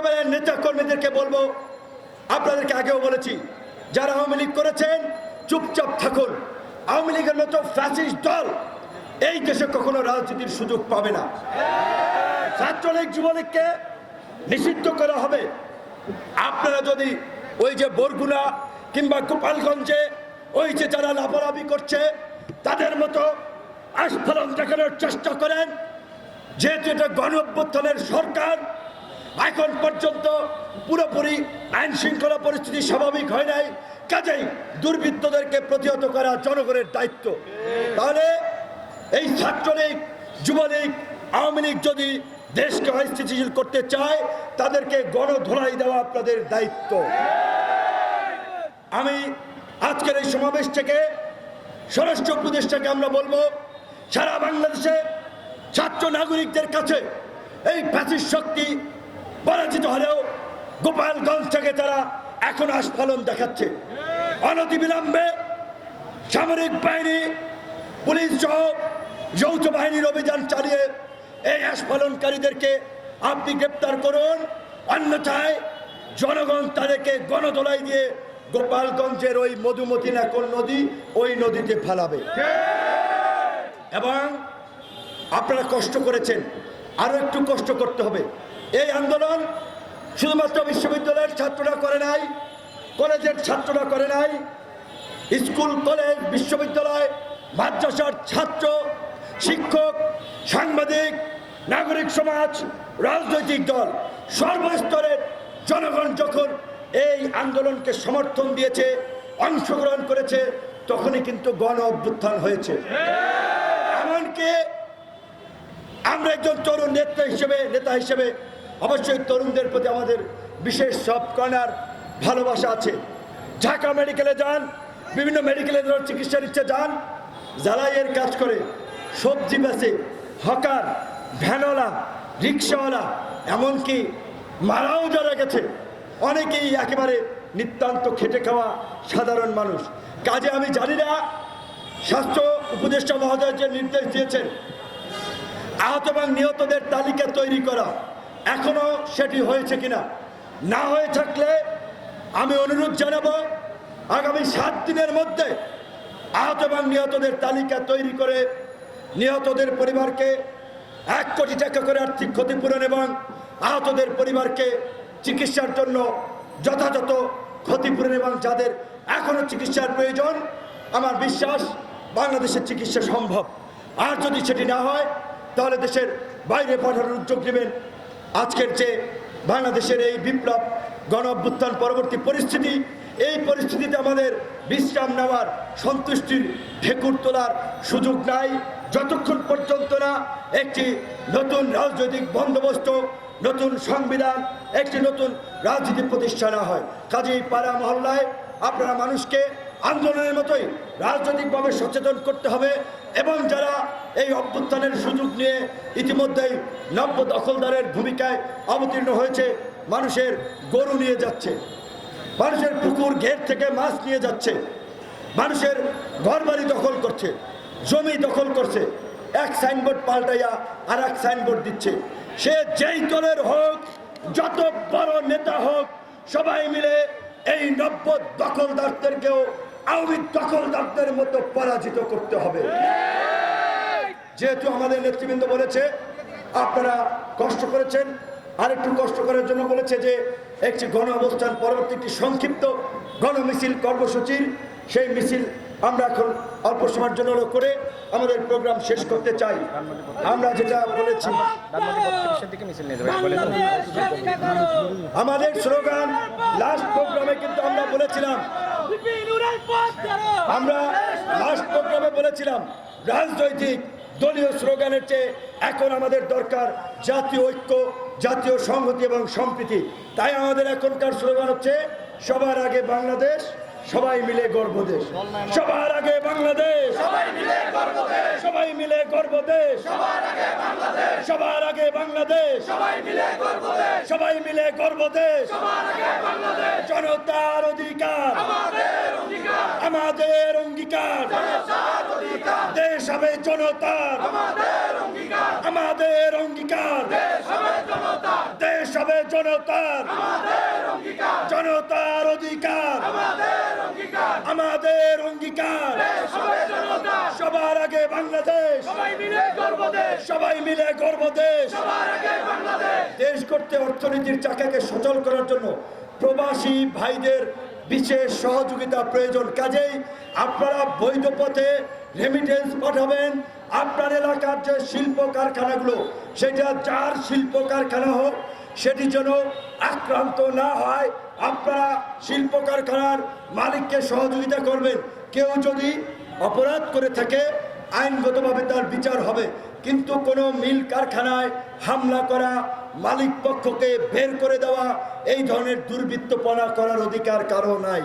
লেভেলের নেতা কর্মীদেরকে বলবো, আপনাদেরকে আগেও বলেছি, যারা আওয়ামী লীগ করেছেন চুপচাপ থাকুন। আওয়ামী লীগের মতো ফ্যাসিস্ট দল এই দেশে কখনো রাজনীতির সুযোগ পাবে না। ছাত্রলীগ যুবলীগকে নিষিদ্ধ করা হবে। আপনারা যদি ওই যে বরগুনা কিংবা গোপালগঞ্জে ওই যে যারা লাফালাফি করছে তাদের মতো আস্ফালন দেখানোর চেষ্টা করেন, যেহেতু এটা গণ অভ্যুত্থানের সরকার, এখন পর্যন্ত পুরোপুরি আইন শৃঙ্খলা পরিস্থিতি স্বাভাবিক হয় নাই, কাজেই দুর্বৃত্তদেরকে প্রতিহত করা জনগণের দায়িত্ব। তাহলে এই ছাত্রলীগ যুবলীগ আওয়ামী লীগ যদি দেশকে অস্থিতিশীল করতে চায়, তাদেরকে গণধোলাই দেওয়া আপনাদের দায়িত্ব। আমি আজকের এই সমাবেশ থেকে স্বরাষ্ট্র উপদেষ্টাকে আমরা বলবো, সারা বাংলাদেশে ছাত্র নাগরিকদের কাছে এই ফ্যাসিস্ট শক্তি পরাজিত হলেও গোপালগঞ্জ থেকে তারা এখন আস্ফালন দেখাচ্ছে। অনতিবিলম্বে সামরিক বাহিনী, পুলিশ সহ যৌথ বাহিনীর অভিযান চালিয়ে এই আস্ফালনকারীদেরকে আপনি গ্রেপ্তার করুন, অন্যথায় জনগণ তাদেরকে গণধোলাই দিয়ে গোপালগঞ্জের ওই মধুমতি না কোন নদী, ওই নদীতে ফেলাবে। এবং আপনারা কষ্ট করেছেন, আরো একটু কষ্ট করতে হবে। এই আন্দোলন শুধুমাত্র বিশ্ববিদ্যালয়ের ছাত্ররা করে নাই, কলেজের ছাত্ররা করে নাই, স্কুল কলেজ বিশ্ববিদ্যালয় মাদ্রাসার ছাত্র, শিক্ষক, সাংবাদিক, নাগরিক সমাজ, রাজনৈতিক দল, সর্বস্তরের জনগণ যখন এই আন্দোলনকে সমর্থন দিয়েছে, অংশগ্রহণ করেছে, তখনই কিন্তু গণ অভ্যুত্থান হয়েছে। এমনকি আমরা একজন তরুণ নেতা হিসেবে অবশ্যই তরুণদের প্রতি আমাদের বিশেষ সব কর্নার ভালোবাসা আছে। ঢাকা মেডিকেলে যান, বিভিন্ন মেডিকেলে চিকিৎসার ইচ্ছে যান, জ্বালাইয়ের কাজ করে, সবজি বেচে, হকার, ভ্যানওয়ালা, রিক্সাওয়ালা, এমনকি মারাও যারা গেছে, অনেকেই একেবারে নিতান্ত খেটে খাওয়া সাধারণ মানুষ। কাজে আমি জানি না স্বাস্থ্য উপদেষ্টা মহোদয় যে নির্দেশ দিয়েছেন আহত এবং নিহতদের তালিকা তৈরি করা, এখনো সেটি হয়েছে কিনা, না হয়ে থাকলে আমি অনুরোধ জানাবো আগামী 7 দিনের মধ্যে আহত এবং নিহতদের তালিকা তৈরি করে নিহতদের পরিবারকে 1 কোটি টাকা করে আর্থিক ক্ষতিপূরণ এবং আহতদের পরিবারকে চিকিৎসার জন্য যথাযথ ক্ষতিপূরণ এবং যাদের এখনো চিকিৎসার প্রয়োজন, আমার বিশ্বাস বাংলাদেশের চিকিৎসা সম্ভব। আর যদি সেটি না হয় তাহলে দেশের বাইরে পাঠানোর উদ্যোগ নেবেন। আজকের যে বাংলাদেশের এই বিপ্লব, গণ অভ্যুত্থান পরবর্তী পরিস্থিতি, এই পরিস্থিতিতে আমাদের বিশ্রাম নেওয়ার, সন্তুষ্টির ঢেকুর তোলার সুযোগ নাই যতক্ষণ পর্যন্ত না একটি নতুন রাজনৈতিক বন্দোবস্ত, নতুন সংবিধান, একটি নতুন রাজনীতি প্রতিষ্ঠা না হয়। কাজেই পাড়া মহল্লায় আপনারা মানুষকে আন্দোলনের মতোই রাজনৈতিকভাবে সচেতন করতে হবে এবং যারা এই অভ্যুত্থানের সুযোগ নিয়ে ইতিমধ্যেই নব্য দখলদারের ভূমিকায় অবতীর্ণ হয়েছে, মানুষের গরু নিয়ে যাচ্ছে, মানুষের পুকুর ঘের থেকে মাছ নিয়ে যাচ্ছে, মানুষের ঘরবাড়ি দখল করছে, জমি দখল করছে, এক সাইনবোর্ড পাল্টাইয়া আর এক সাইনবোর্ড দিচ্ছে। সে যেই দলের হোক, যত বড় নেতা হোক, সবাই মিলে এই নব্য দখলদারদেরকেও আওয়ামী দখলদারদের মতো পরাজিত করতে হবে। যেহেতু আমাদের নেতৃবৃন্দ বলেছে আপনারা কষ্ট করেছেন, আরেকটু কষ্ট করার জন্য বলেছে যে একটি গণ অবস্থান পরবর্তী একটি সংক্ষিপ্ত গণ মিছিল কর্মসূচির, সেই মিছিল আমরা এখন অল্প সময়ের জন্য করে আমাদের প্রোগ্রাম শেষ করতে চাই। আমরা যেটা বলেছি আমাদের স্লোগান লাস্ট প্রোগ্রামে কিন্তু আমরা বলেছিলাম, রাজনৈতিক দলীয় স্লোগানের চেয়ে এখন আমাদের দরকার জাতীয় ঐক্য, জাতীয় সংহতি এবং সম্প্রীতি। তাই আমাদের এখনকার স্লোগান হচ্ছে সবার আগে বাংলাদেশ, সবাই মিলে গর্ব দেশ, সবার আগে বাংলাদেশ, সবাই মিলে গর্ব দেশ, সবাই মিলে গর্ব দেশ, সবার আগে বাংলাদেশ, সবার আগে বাংলাদেশ, সবাই মিলে গর্ব দেশ, সবাই মিলে গর্ব দেশ, সবার আগে বাংলাদেশ। জনতার অধিকার আমাদের অঙ্গীকার, আমাদের অঙ্গীকার, জনতার অধিকার, দেশ হবে জনতার আমাদের অঙ্গীকার, আমাদের অঙ্গীকার, দেশ হবে জনতার, দেশ হবে জনতার আমাদের অঙ্গীকার, জনতার অধিকার আমাদের অঙ্গীকার, আমাদের অঙ্গীকার, দেশ হবে জনতার, সবার আগে বাংলাদেশ, সবাই মিলে গর্ব দেশ, সবাই মিলে গর্ব দেশ, সবার আগে বাংলাদেশ। দেশ করতে অর্থনীতির চাকাকে সচল করার জন্য প্রবাসী ভাইদের বিশেষ সহযোগিতা প্রয়োজন। কাজেই আপনারা বৈধ পথে রেমিটেন্স পাঠাবেন। আপনার এলাকার যে শিল্প কারখানাগুলো, সেটা যার শিল্প কারখানা হোক, সেটি যেন আক্রান্ত না হয়। আপনারা শিল্প কারখানার মালিককে সহযোগিতা করবেন। কেউ যদি অপরাধ করে থাকে আইনগতভাবে তার বিচার হবে, কিন্তু কোনো মিল কারখানায় হামলা করা, মালিক পক্ষকে বের করে দেওয়া, এই ধরনের দুর্বৃত্তপনা করার অধিকার কারো নাই।